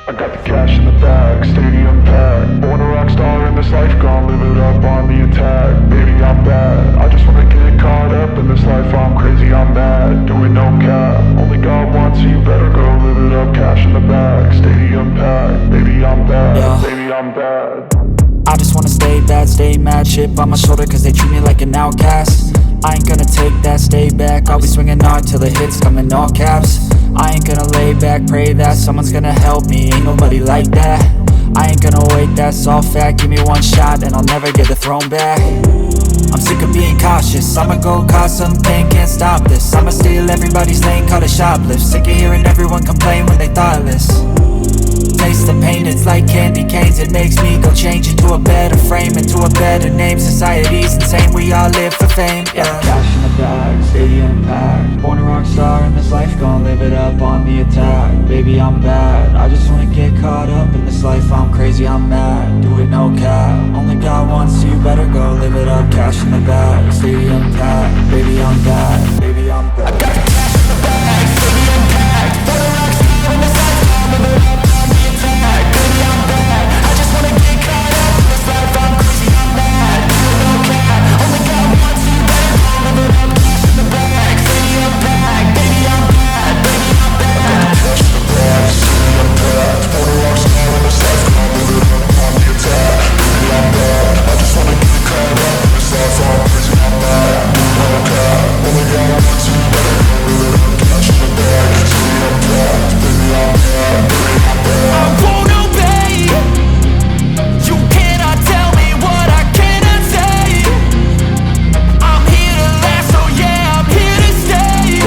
I got the cash in the bag, stadium packed. Born a rock star in this life, gon' live it up on the attack. Baby, I'm bad, I just wanna get caught up in this life. I'm crazy, I'm mad, doing no cap. Only God wants you, better go live it up. Cash in the bag, stadium packed. Baby, I'm bad, yeah. Baby, I'm bad. I just wanna stay bad, stay mad. Chip on my shoulder cause they treat me like an outcast. I ain't gonna take that, stay back. I'll be swinging hard till the hits come in all caps. I ain't gonna lay back, pray that someone's gonna help me. Ain't nobody like that. I ain't gonna wait, that's all fact. Give me one shot and I'll never get the throne back. I'm sick of being cautious, I'ma go cause some pain, can't stop this. I'ma steal everybody's lane, call it shoplift. Sick of hearing everyone complain when they thoughtless. Taste the pain, it's like candy canes. It makes me go change into a better frame, into a better name. Society's insane, we all live for fame, yeah. Cash in the bag, stadium packed. Born a rock star in this life, gon' live it up on the attack. Baby, I'm bad, I just wanna get caught up in this life. I'm crazy, I'm mad, do it no cap. Only God wants you, better go live it up. Cash in the bag, stadium packed. Baby, I'm bad, baby, I'm bad. I got the cash in the bag, stadium packed. Born a rock star in this life, gon' live it up. Baby, I'm bad, I just wanna get caught up in this life. I'm crazy, I'm mad, do it no cap. Only God wants you, better go live it up. Cash in the bag, stadium packed. Baby, I'm bad, baby, I'm bad. Cash in the bag, stadium packed. Born a rock star in this life, gon' live it up on the attack. Baby, I'm bad, I just wanna get caught up in this life. I'm crazy, I'm mad, do it no cap. Only God wants you, better go live it up. Cash in the bag, stadium packed. Baby, I'm bad, baby, I'm bad. I won't obey. You cannot tell me what I cannot say. I'm here to last, so yeah, I'm here to stay.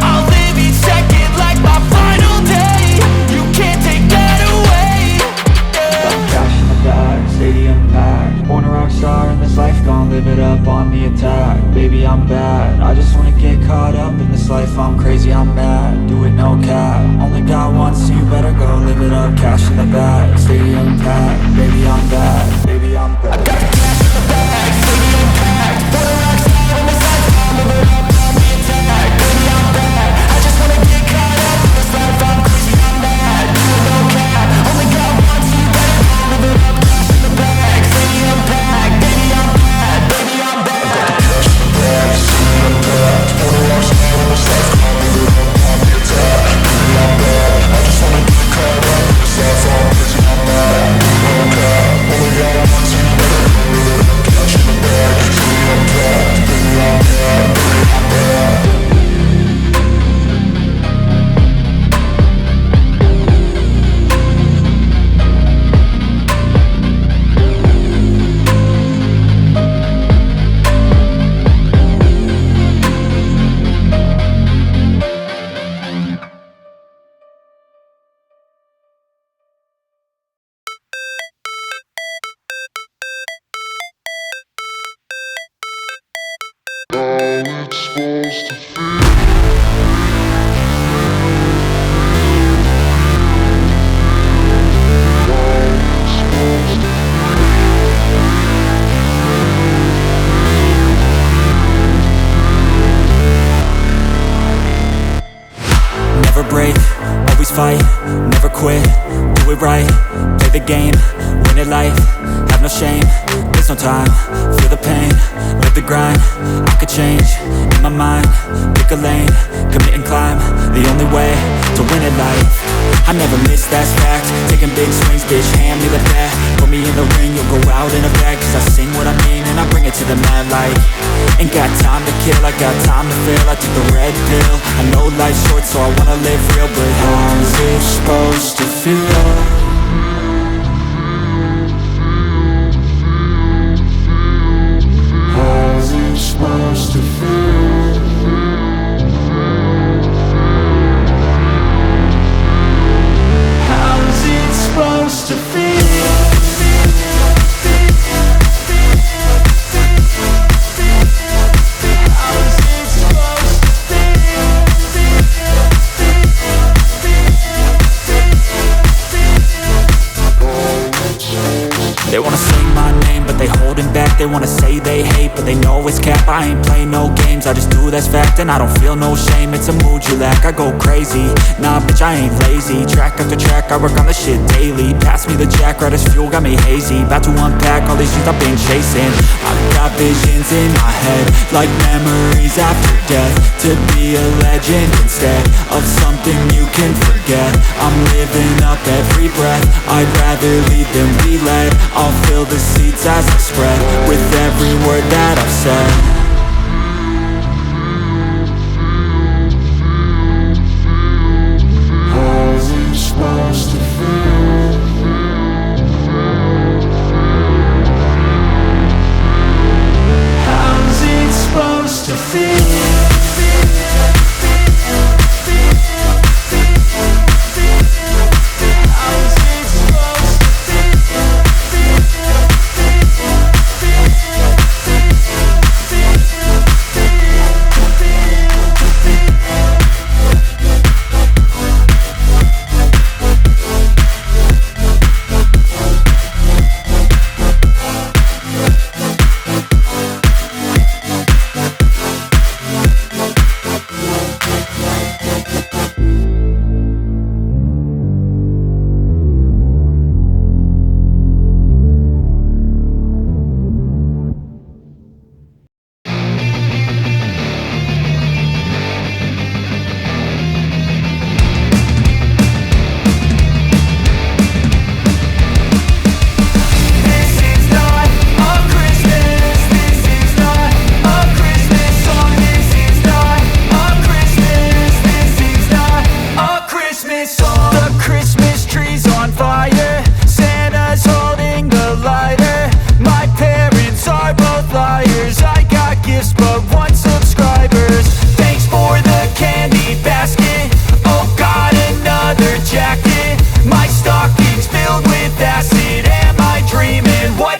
I'll live each second like my final day. You can't take that away, yeah. Cash in the bag, stadium packed. Born a rock star in this life, gon' live it up on the attack. Baby, I'm bad, I just wanna get caught up in this life. I'm crazy, I'm mad, do it no cap. Only God wants you, better go live it up. Cash in the bag, stadium packed. Baby, I'm bad, baby, I'm bad. I got the cash in the bag, stadium packed. Born a rock star in this life, gon' live it up on the attack. Baby, I'm bad, I just wanna get caught up in this life. I'm crazy, I'm mad, do it no cap. Only God wants you, better go live it up. Cash in the bag, stadium packed. Baby, I'm bad, baby, I'm bad. I got the cash in the bag, stadium packed. Born a rock star in this life, gon' live it up on the attack. Baby, I'm bad, I just wanna get caught up in this life. I'm crazy, I'm mad, do it no cap. Only God wants you, better go live it up. Cash in the bag, stadium packed. Baby, I'm bad, baby, I'm bad. Never break, always fight, never quit, do it right, play the game, win it life, have no shame, there's no time, feel the pain, live the grind, I could change, in my mind, pick a lane, commit and climb, the only way to win at life. I never miss, that's fact, taking big swings, bitch, hand me the bat, put me in the ring, you'll go out in a bag, cause I sing what I mean and I bring it to the mad light. Ain't got time to kill, I got time to feel, I took the red pill, I know life's short so I wanna live real, but how's it supposed to feel? How's it supposed to feel? How's it supposed to feel? wanna say they hate, but they know it's cap. I ain't play no games, I just do that's fact. And I don't feel no shame, it's a mood you lack. I go crazy, nah bitch I ain't lazy. Track after track, I work on this shit daily. Pass me the jack, right as fuel, got me hazy. About to unpack all these dreams I've been chasing. I've got visions in my head, like memories after death. To be a legend instead of something you can forget. I'm living up every breath, I'd rather lead than be led. I'll fill the seats as I spread, with every word that I've said. Supposed to feel. How's it supposed to feel?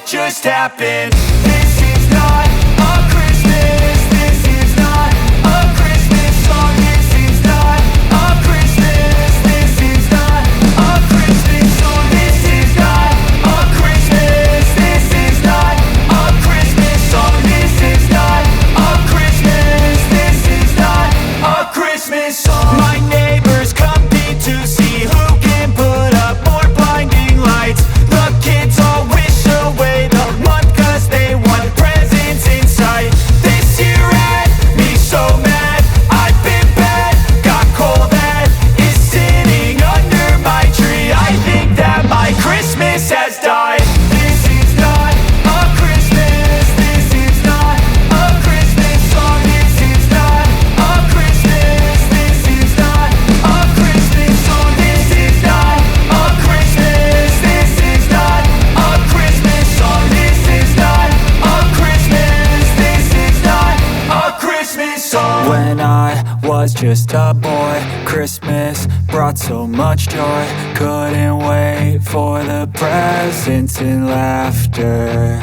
Just happened. This is not a Christmas. This is not a Christmas song. This is not a Christmas. This is not a Christmas song. This is not a Christmas. This is not a Christmas song. This is not a Christmas. This is not a Christmas song. My neighbors compete to see who can put up more blinding lights. The kids all wish away the month cause they want presents in sight. This year had me so mad, I've been bad, got coal that is sitting under my tree. I think that my Christmas has died. This is not a Christmas. This is not a Christmas song. This is not a Christmas. This is not a Christmas song. This is not a Christmas. This is not a Christmas song. This is not a Christmas. This is not a Christmas song. When I was just a boy, Christmas brought so much joy. Couldn't wait for the presents and laughter.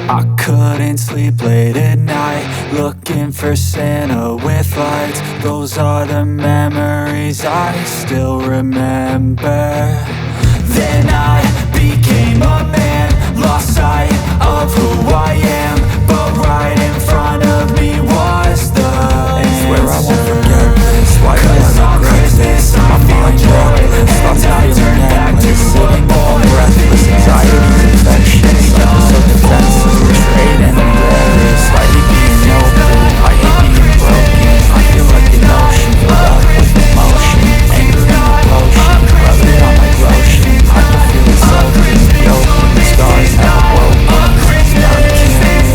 I couldn't sleep late at night, looking for Santa with lights. Those are the memories I still remember. Then I became a man, lost sight of who I am. But right in front of me was the end. I swear I won't forget this. Why do I regret this? I'm feeling joyless, thoughts are feeling necklace. Sitting on breathless, anxiety, infections. Cycles of defenses, betrayed and embarrassed. Slightly being open, I hate being broken. I feel like an ocean filled up with emotion. Anger and emotion, rubbing on my lotion. I can feel it soaking, the open, the scars never broken. Now I can't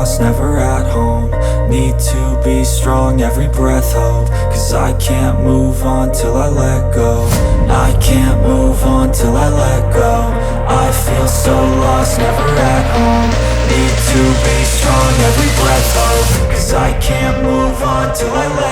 lost, never at home. Need to be strong, every breath hope. Cause I can't move on till I let go. I can't move on till I let go. I feel so lost, never at home. Need to be strong, every breath hope. Cause I can't move on till I let go.